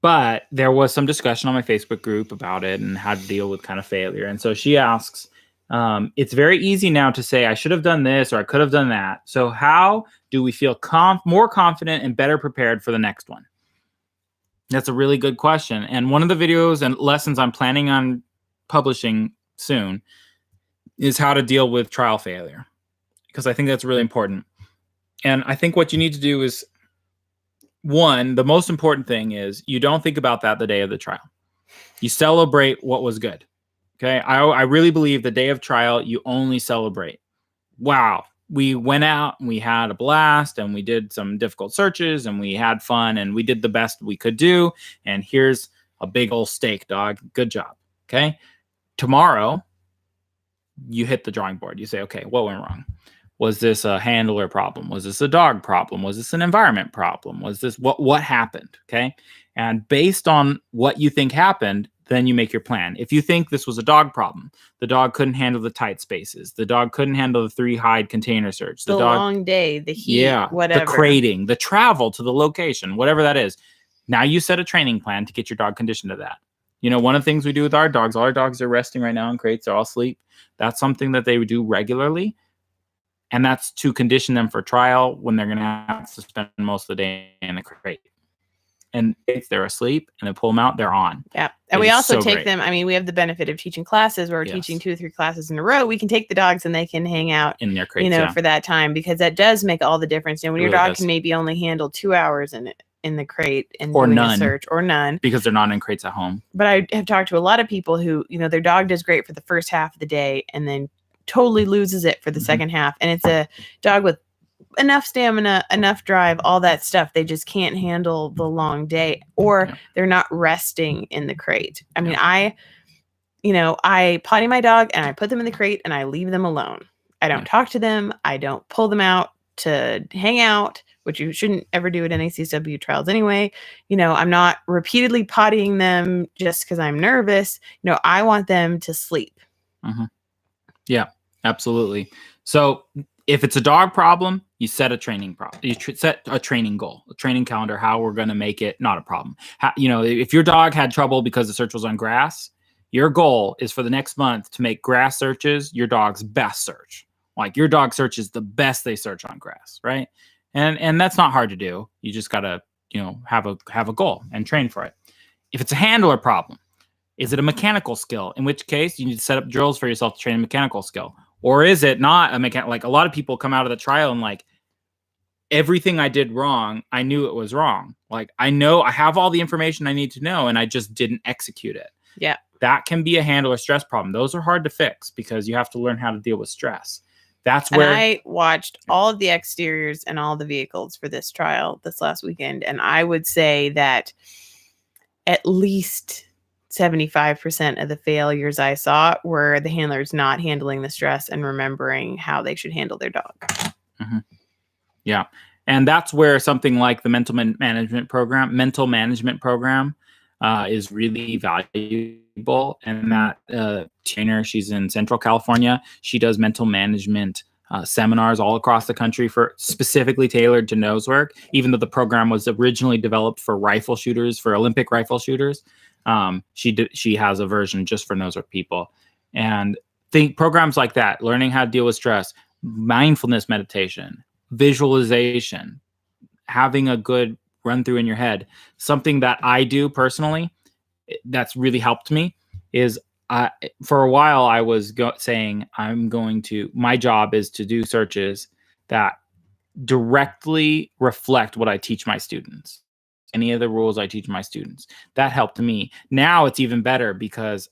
But there was some discussion on my Facebook group about it and how to deal with kind of failure. And so she asks, it's very easy now to say I should have done this or I could have done that. So how do we feel more confident and better prepared for the next one? That's a really good question. And one of the videos and lessons I'm planning on publishing soon is how to deal with trial failure, because I think that's really important. And I think what you need to do is, one, the most important thing is you don't think about that the day of the trial. You celebrate what was good. Okay. I really believe the day of trial, you only celebrate. Wow. We went out and we had a blast and we did some difficult searches and we had fun and we did the best we could do. And here's a big old steak, dog. Good job. Okay. Tomorrow, you hit the drawing board. You say, okay, what went wrong? Was this a handler problem? Was this a dog problem? Was this an environment problem? Was this what happened? Okay. And based on what you think happened, then you make your plan. If you think this was a dog problem, the dog couldn't handle the tight spaces. The dog couldn't handle the 3 hide container search. The long day, the heat, whatever. The crating, the travel to the location, whatever that is. Now you set a training plan to get your dog conditioned to that. You know, one of the things we do with our dogs, all our dogs are resting right now in crates. They're all asleep. That's something that they would do regularly. And that's to condition them for trial when they're going to have to spend most of the day in the crate. And if they're asleep and they pull them out, they're on. Yeah. And we also take them. I mean, we have the benefit of teaching classes where we're teaching 2 or 3 classes in a row. We can take the dogs and they can hang out in their crates, for that time, because that does make all the difference. And when your dog can maybe only handle 2 hours in the crate and doing a search, or none, because they're not in crates at home. But I have talked to a lot of people who, their dog does great for the first half of the day and then totally loses it for the second half. And it's a dog with enough stamina, enough drive, all that stuff. They just can't handle the long day, or they're not resting in the crate. I mean, I potty my dog and I put them in the crate and I leave them alone. I don't talk to them. I don't pull them out to hang out, which you shouldn't ever do at NACW trials anyway. I'm not repeatedly pottying them just because I'm nervous. I want them to sleep. Mm-hmm. Yeah, absolutely. So if it's a dog problem, you set a training problem. You set a training goal, a training calendar, how we're going to make it not a problem. If your dog had trouble because the search was on grass, your goal is for the next month to make grass searches your dog's best search. Like your dog search is the best they search on grass, right? And that's not hard to do. You just got to, have a goal and train for it. If it's a handler problem, is it a mechanical skill? In which case, you need to set up drills for yourself to train a mechanical skill. Or is it not a mechanical? Like a lot of people come out of the trial and like, everything I did wrong, I knew it was wrong. Like I know I have all the information I need to know and I just didn't execute it. Yeah. That can be a handler stress problem. Those are hard to fix because you have to learn how to deal with stress. That's where I watched all of the exteriors and all the vehicles for this trial this last weekend. And I would say that at least 75% of the failures I saw were the handlers not handling the stress and remembering how they should handle their dog. Mm-hmm. Yeah. And that's where something like the mental management program is really valuable. And that trainer, she's in Central California. She does mental management seminars all across the country specifically tailored to nose work, even though the program was originally developed for rifle shooters, for Olympic rifle shooters. She has a version just for nose work people. And think programs like that, learning how to deal with stress, mindfulness meditation, visualization, having a good run through in your head. Something that I do personally that's really helped me is for a while I was saying my job is to do searches that directly reflect what I teach my students. Any of the rules I teach my students. That helped me. Now it's even better because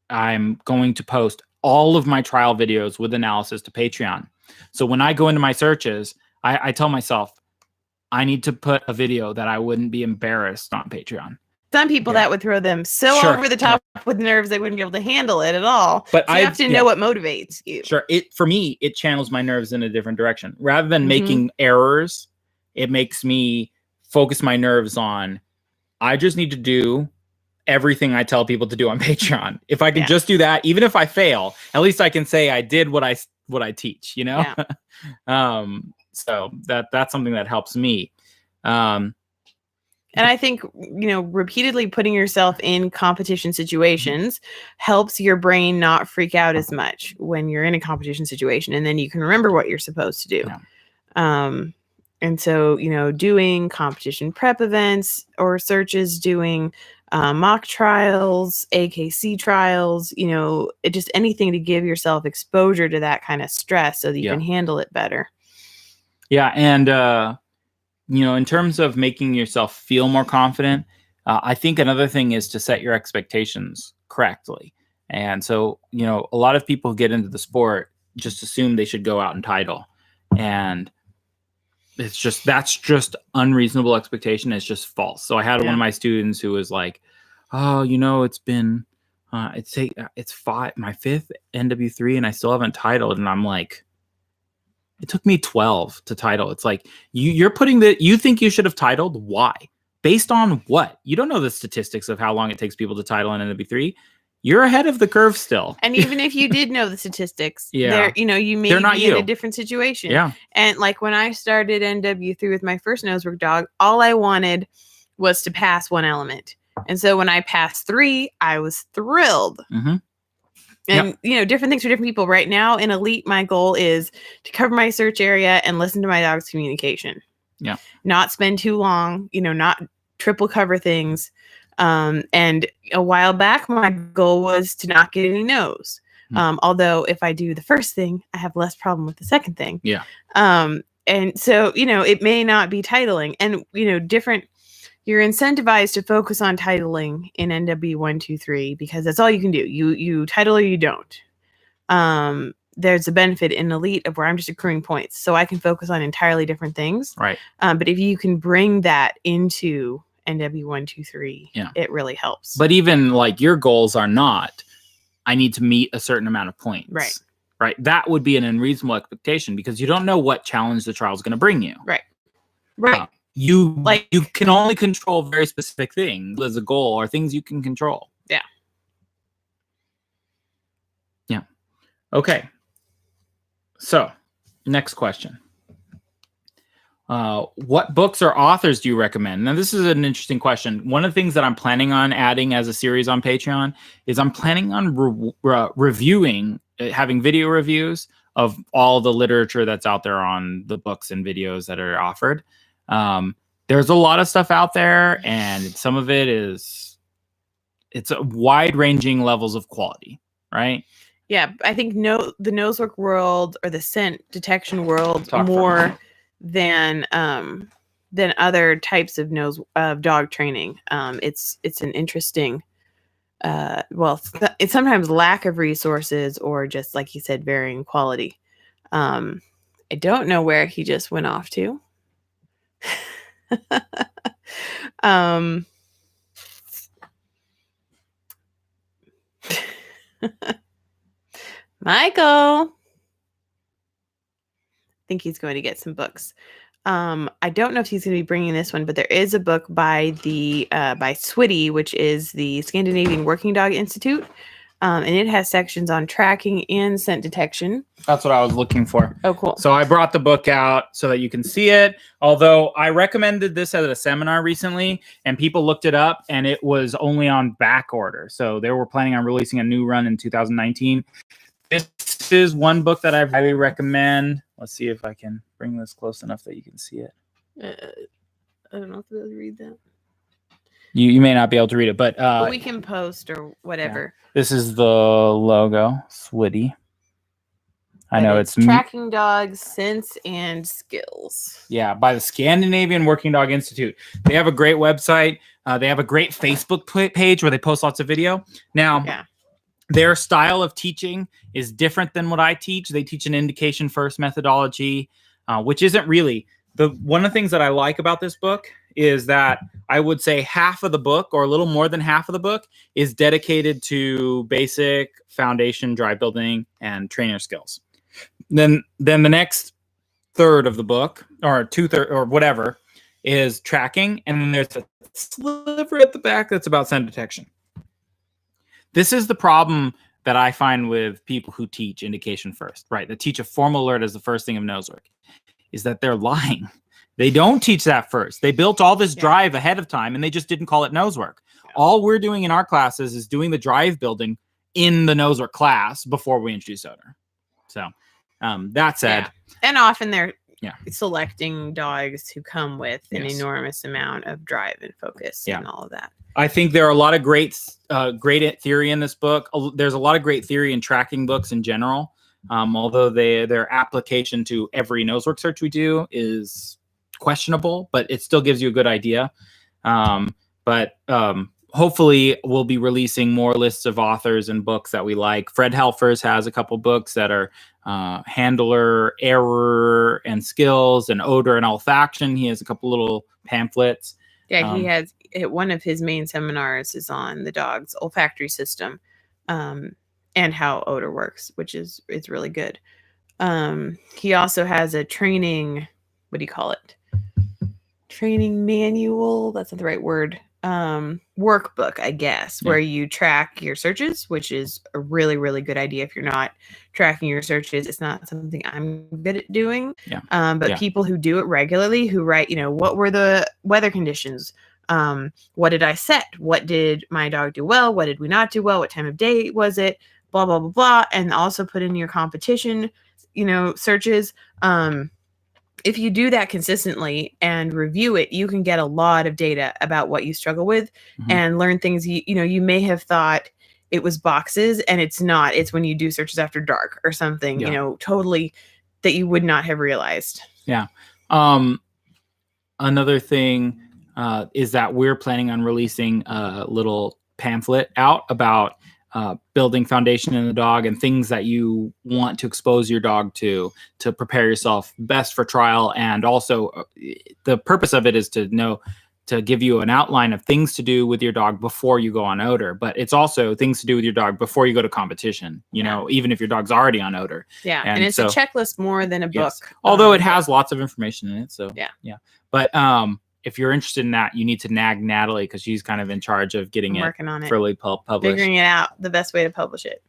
I'm going to post all of my trial videos with analysis to Patreon. So when I go into my searches, I tell myself, I need to put a video that I wouldn't be embarrassed on Patreon. Some people that would throw them over the top with nerves, they wouldn't be able to handle it at all. But so you have to know what motivates you. Sure. For me, it channels my nerves in a different direction. Rather than making errors, it makes me focus my nerves on, I just need to do everything I tell people to do on Patreon. If I can just do that, even if I fail, at least I can say I did what I teach, you know? Yeah. So that's something that helps me. And I think, repeatedly putting yourself in competition situations helps your brain not freak out as much when you're in a competition situation. And then you can remember what you're supposed to do. Yeah. And so, doing competition prep events or searches, doing mock trials, AKC trials, just anything to give yourself exposure to that kind of stress so that you can handle it better. Yeah. And, in terms of making yourself feel more confident, I think another thing is to set your expectations correctly. And so, a lot of people get into the sport just assume they should go out and title. And that's just unreasonable expectation. It's just false. So I had one of my students who was like, oh, it's been, my 5th NW3 and I still haven't titled. And I'm like, it took me 12 to title. It's like you're putting you think you should have titled. Why? Based on what? You don't know the statistics of how long it takes people to title in NW3. You're ahead of the curve still. And even if you did know the statistics, you may be in a different situation. Yeah. And like when I started NW3 with my first nosework dog, all I wanted was to pass one element. And so when I passed 3, I was thrilled. Mm-hmm. And, different things for different people. Right now in Elite, my goal is to cover my search area and listen to my dog's communication. Yeah. Not spend too long, not triple cover things. And a while back, my goal was to not get any no's. Although if I do the first thing, I have less problem with the second thing. Yeah. And so, it may not be titling and, you're incentivized to focus on titling in NW 1, 2, 3 because that's all you can do. You title or you don't. There's a benefit in Elite of where I'm just accruing points, so I can focus on entirely different things. Right. But if you can bring that into NW 1, 2, 3, it really helps. But even like your goals are not, I need to meet a certain amount of points. Right. Right. That would be an unreasonable expectation because you don't know what challenge the trial is going to bring you. Right. Right. You can only control very specific things as a goal or things you can control. Yeah. Yeah. Okay. So next question. What books or authors do you recommend? Now, this is an interesting question. One of the things that I'm planning on adding as a series on Patreon is I'm planning on reviewing, having video reviews of all the literature that's out there on the books and videos that are offered. There's a lot of stuff out there, and some of it it's a wide ranging levels of quality, right? Yeah, I think the nosework world or the scent detection world more than other types of dog training. It's an interesting, it's sometimes lack of resources or just like you said, varying quality. I don't know where he just went off to. Michael, I think he's going to get some books. I don't know if he's going to be bringing this one, but there is a book by by Switty, which is the Scandinavian Working Dog Institute. And it has sections on tracking and scent detection. That's what I was looking for. Oh, cool. So I brought the book out so that you can see it. Although I recommended this at a seminar recently and people looked it up and it was only on back order. So they were planning on releasing a new run in 2019. This is one book that I highly recommend. Let's see if I can bring this close enough that you can see it. I don't know if I'll read that. You may not be able to read it, but we can post or whatever. Yeah. This is the logo, Switty. I know it's tracking dogs, sense and skills. Yeah, by the Scandinavian Working Dog Institute. They have a great website. They have a great Facebook page where they post lots of video. Now, their style of teaching is different than what I teach. They teach an indication first methodology, which isn't really one of the things that I like about this book is that I would say half of the book, or a little more than half of the book, is dedicated to basic foundation drive building and trainer skills. Then the next third of the book, or 2/3 or whatever, is tracking, and then there's a sliver at the back that's about scent detection. This is the problem that I find with people who teach indication first, right? That teach a formal alert as the first thing of nose work, is that they're lying. They don't teach that first. They built all this drive ahead of time, and they just didn't call it nose work. All we're doing in our classes is doing the drive building in the nose work class before we introduce odor. So that said, and often they're selecting dogs who come with an enormous amount of drive and focus and all of that. I think there are a lot of great theory in this book. There's a lot of great theory in tracking books in general, although their application to every nose work search we do is questionable, but it still gives you a good idea. Hopefully we'll be releasing more lists of authors and books that we like. Fred Helfers has a couple books that are handler, error, and skills, and odor and olfaction. He has a couple little pamphlets. Yeah, he has one of his main seminars is on the dog's olfactory system and how odor works, which is really good. He also has a training, what do you call it? Training manual. That's not the right word. Workbook, I guess, where you track your searches, which is a really, really good idea. If you're not tracking your searches, it's not something I'm good at doing. But people who do it regularly, who write, what were the weather conditions? What did I set? What did my dog do well? What did we not do well? What time of day was it? Blah, blah, blah, blah. And also put in your competition, searches. If you do that consistently and review it, you can get a lot of data about what you struggle with and learn things you may have thought it was boxes, and it's not. It's when you do searches after dark or something, totally that you would not have realized. Yeah. Another thing is that we're planning on releasing a little pamphlet out about building foundation in the dog and things that you want to expose your dog to prepare yourself best for trial. And also the purpose of it is to give you an outline of things to do with your dog before you go on odor, but it's also things to do with your dog before you go to competition, even if your dog's already on odor. Yeah. And it's a checklist more than a book. Although it has lots of information in it. So yeah. But, if you're interested in that, you need to nag Natalie because she's kind of in charge of getting it fully published. Figuring it out, the best way to publish it.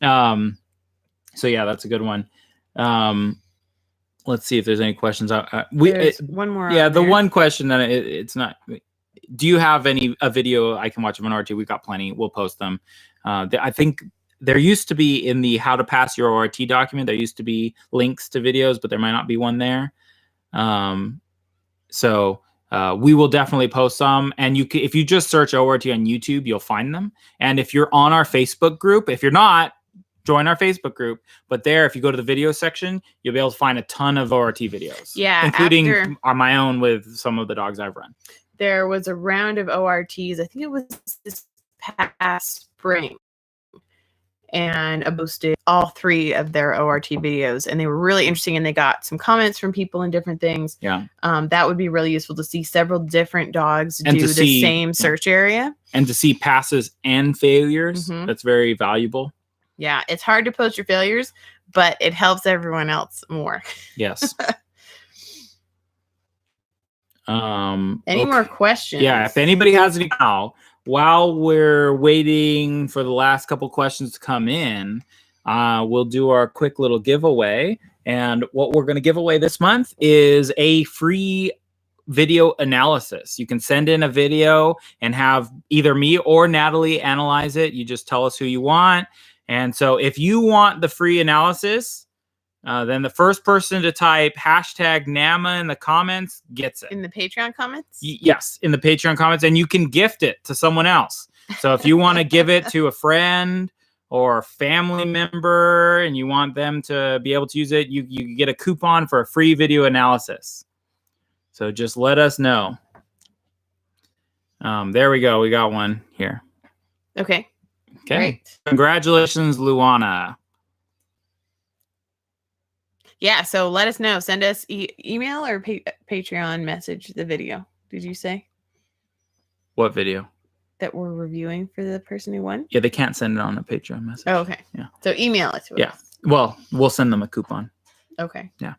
So yeah, that's a good one. Let's see if there's any questions. There's one more. Yeah, the one question that it's not. Do you have a video I can watch of an ORT? We've got plenty. We'll post them. I think there used to be in the how to pass your ORT document. There used to be links to videos, but there might not be one there. So we will definitely post some, and if you just search ORT on YouTube, you'll find them. And if you're on our Facebook group, if you're not, join our Facebook group. But there, if you go to the video section, you'll be able to find a ton of ORT videos. Yeah, including my own with some of the dogs I've run. There was a round of ORTs. I think it was this past spring. And I posted all 3 of their ORT videos, and they were really interesting, and they got some comments from people and different things. Yeah. That would be really useful to see several different dogs do the same search area. And to see passes and failures. That's very valuable. Yeah. It's hard to post your failures, but it helps everyone else more. Yes. Any more questions? Yeah. If anybody has any now, while we're waiting for the last couple questions to come in, we'll do our quick little giveaway. And what we're going to give away this month is a free video analysis. You can send in a video and have either me or Natalie analyze it. You just tell us who you want. And so if you want the free analysis, then the first person to type #NAMA in the comments gets it. In the Patreon comments? Yes, in the Patreon comments. And you can gift it to someone else. So if you want to give it to a friend or a family member and you want them to be able to use it, you get a coupon for a free video analysis. So just let us know. There we go. We got one here. Okay. Okay. Great. Congratulations, Luana. Yeah, so let us know. Send us email or Patreon message the video. Did you say? What video? That we're reviewing for the person who won? Yeah, they can't send it on a Patreon message. Oh, okay. Yeah. So email it to us. Yeah. Well, we'll send them a coupon. Okay. Yeah.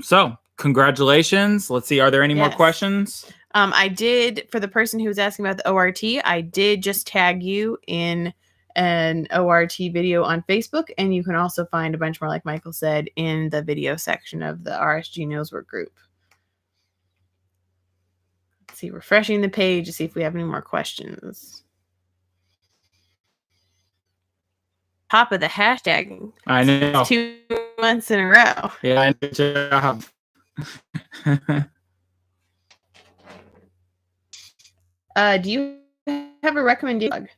So congratulations. Let's see. Are there any more questions? I did, for the person who was asking about the ORT, I did just tag you in an ORT video on Facebook, and you can also find a bunch more, like Michael said, in the video section of the RSG Nosework group. Let's see, refreshing the page to see if we have any more questions. Top of the hashtag. I know. 2 months in a row. Yeah, good job. Do you have a recommendation?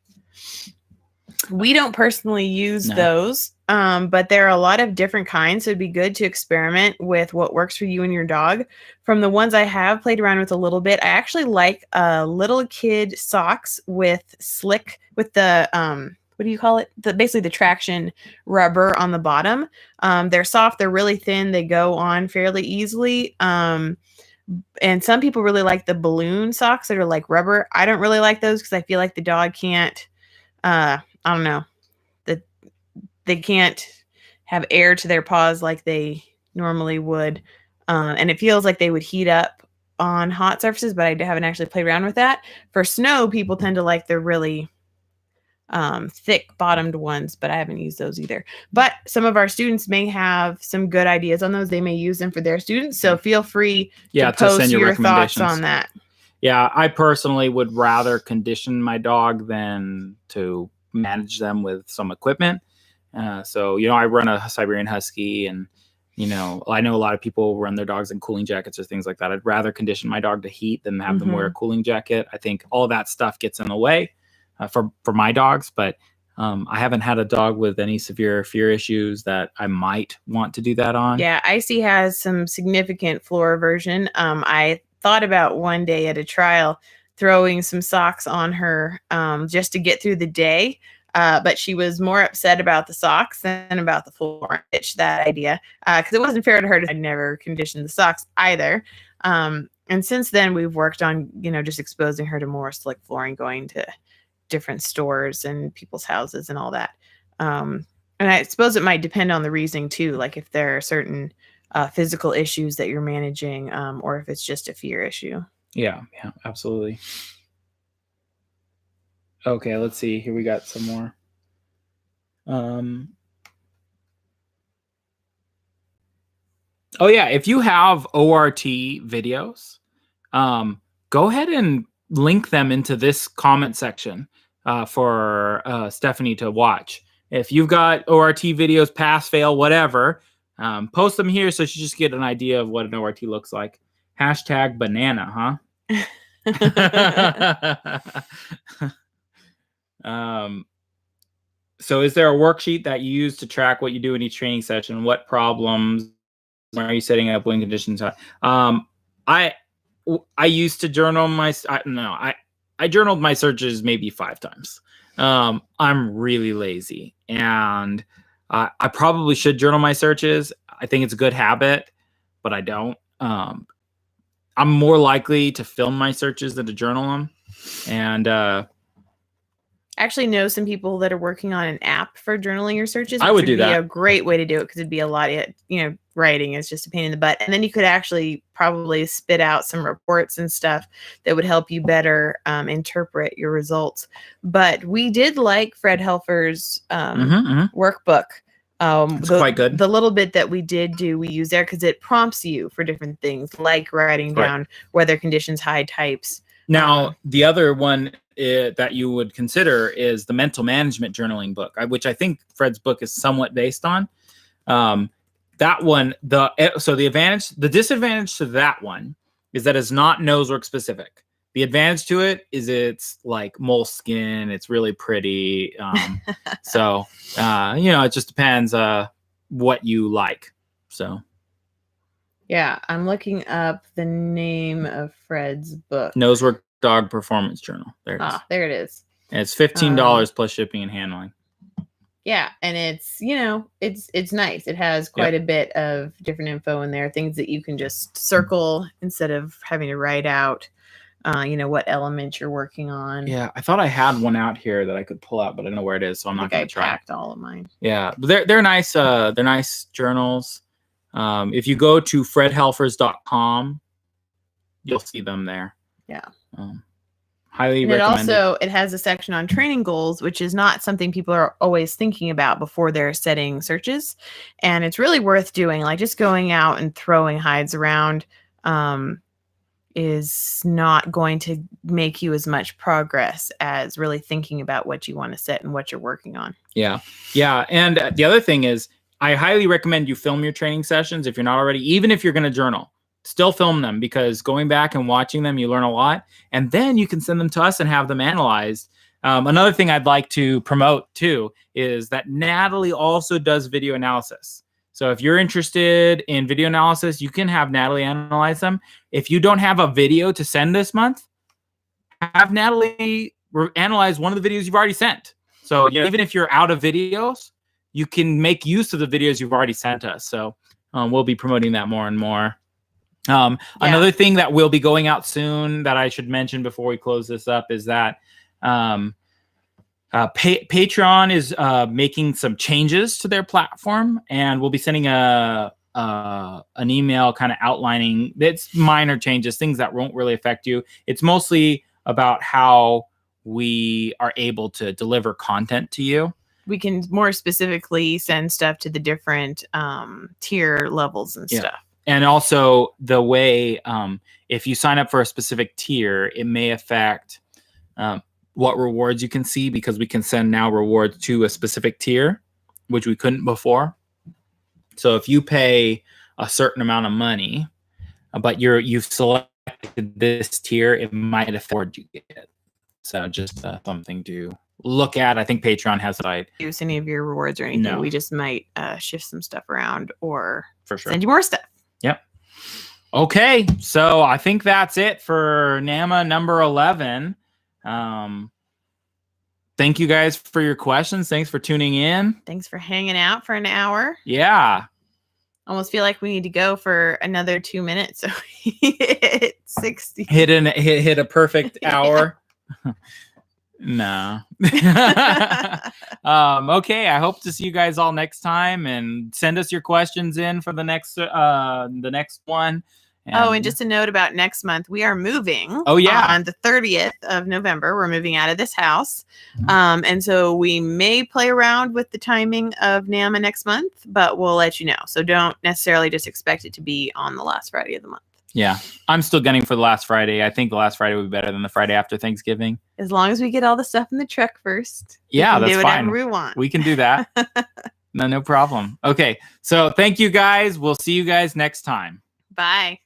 We don't personally use those, but there are a lot of different kinds. So it'd be good to experiment with what works for you and your dog. From the ones I have played around with a little bit, I actually like little kid socks with the what do you call it? Basically the traction rubber on the bottom. They're soft, they're really thin, they go on fairly easily. And some people really like the balloon socks that are like rubber. I don't really like those because I feel like the dog can't, I don't know, that they can't have air to their paws like they normally would. And it feels like they would heat up on hot surfaces, but I haven't actually played around with that. For snow, people tend to like the really thick bottomed ones, but I haven't used those either. But some of our students may have some good ideas on those. They may use them for their students. So feel free to post send your thoughts on that. Yeah, I personally would rather condition my dog than to manage them with some equipment. So, I run a Siberian Husky, and, I know a lot of people run their dogs in cooling jackets or things like that. I'd rather condition my dog to heat than have them wear a cooling jacket. I think all that stuff gets in the way. For my dogs, but I haven't had a dog with any severe fear issues that I might want to do that on. Yeah, Icy has some significant floor aversion. I thought about one day at a trial throwing some socks on her just to get through the day, but she was more upset about the socks than about the floor. Ditched that idea because it wasn't fair to her. I'd never conditioned the socks either. And since then, we've worked on just exposing her to more slick flooring, going to different stores and people's houses and all that. And I suppose it might depend on the reasoning too, like if there are certain physical issues that you're managing, or if it's just a fear issue. Yeah, absolutely. Okay, let's see. Here we got some more. Oh yeah, if you have ORT videos, go ahead and link them into this comment section for Stephanie to watch. If you've got ORT videos, pass, fail, whatever, post them here so she just get an idea of what an ORT looks like. Hashtag banana, huh? So is there a worksheet that you use to track what you do in each training session? What problems are you setting up when conditions? I used to journal I journaled my searches maybe 5 times. I'm really lazy, and I probably should journal my searches. I think it's a good habit, but I don't. I'm more likely to film my searches than to journal them. And actually know some people that are working on an app for journaling your searches. I would do that. Be a great way to do it because it'd be a lot of, writing is just a pain in the butt. And then you could actually probably spit out some reports and stuff that would help you better interpret your results. But we did like Fred Helfer's workbook. It's quite good. The little bit that we did do, we use there because it prompts you for different things like writing down weather conditions, high types. Now, the other one that you would consider is the mental management journaling book, which I think Fred's book is somewhat based on. That one, the disadvantage to that one is that it's not nosework specific. The advantage to it is it's like moleskin. It's really pretty. So, it just depends what you like. So. Yeah, I'm looking up the name of Fred's book. Nosework Dog Performance Journal. There it is. There it is. And it's $15 plus shipping and handling. Yeah, and it's, you know, it's nice. It has quite a bit of different info in there, things that you can just circle instead of having to write out, you know, what element you're working on. Yeah, I thought I had one out here that I could pull out, but I don't know where it is, so I'm not going to try. I packed all of mine. Yeah, but they're nice. They're nice journals. If you go to fredhelfers.com, you'll see them there. Yeah. Highly recommended. It has a section on training goals, which is not something people are always thinking about before they're setting searches. And it's really worth doing. Like just going out and throwing hides around is not going to make you as much progress as really thinking about what you want to set and what you're working on. Yeah. Yeah. And the other thing is, I highly recommend you film your training sessions if you're not already, even if you're going to journal. Still film them, because going back and watching them, you learn a lot, and then you can send them to us and have them analyzed. Another thing I'd like to promote too is that Natalie also does video analysis. So if you're interested in video analysis, you can have Natalie analyze them. If you don't have a video to send this month, have Natalie analyze one of the videos you've already sent. So even if you're out of videos, you can make use of the videos you've already sent us. So we'll be promoting that more and more. Another thing that will be going out soon that I should mention before we close this up is that Patreon is making some changes to their platform, and we'll be sending an email kind of outlining it's minor changes, things that won't really affect you. It's mostly about how we are able to deliver content to you. We can more specifically send stuff to the different tier levels and stuff. And also the way, if you sign up for a specific tier, it may affect what rewards you can see, because we can send now rewards to a specific tier, which we couldn't before. So if you pay a certain amount of money, but you've selected this tier, it might afford you get. So just something to look at. I think Patreon has use any of your rewards or anything. No. We just might shift some stuff around or for sure send you more stuff. Yep. Okay, so I think that's it for NAMA number 11. Thank you guys for your questions. Thanks for tuning in. Thanks for hanging out for an hour. Yeah. Almost feel like we need to go for another 2 minutes. So hit 60. Hit a perfect hour. No. Okay, I hope to see you guys all next time, and send us your questions in for the next one. And just a note about next month, we are moving. Oh yeah, on the 30th of November, we're moving out of this house. And so we may play around with the timing of NAMA next month, but we'll let you know. So don't necessarily just expect it to be on the last Friday of the month. Yeah, I'm still gunning for the last Friday. I think the last Friday would be better than the Friday after Thanksgiving. As long as we get all the stuff in the truck first. Yeah, that's fine. Do fine. whatever we want. We can do that. No problem. Okay, so thank you guys. We'll see you guys next time. Bye.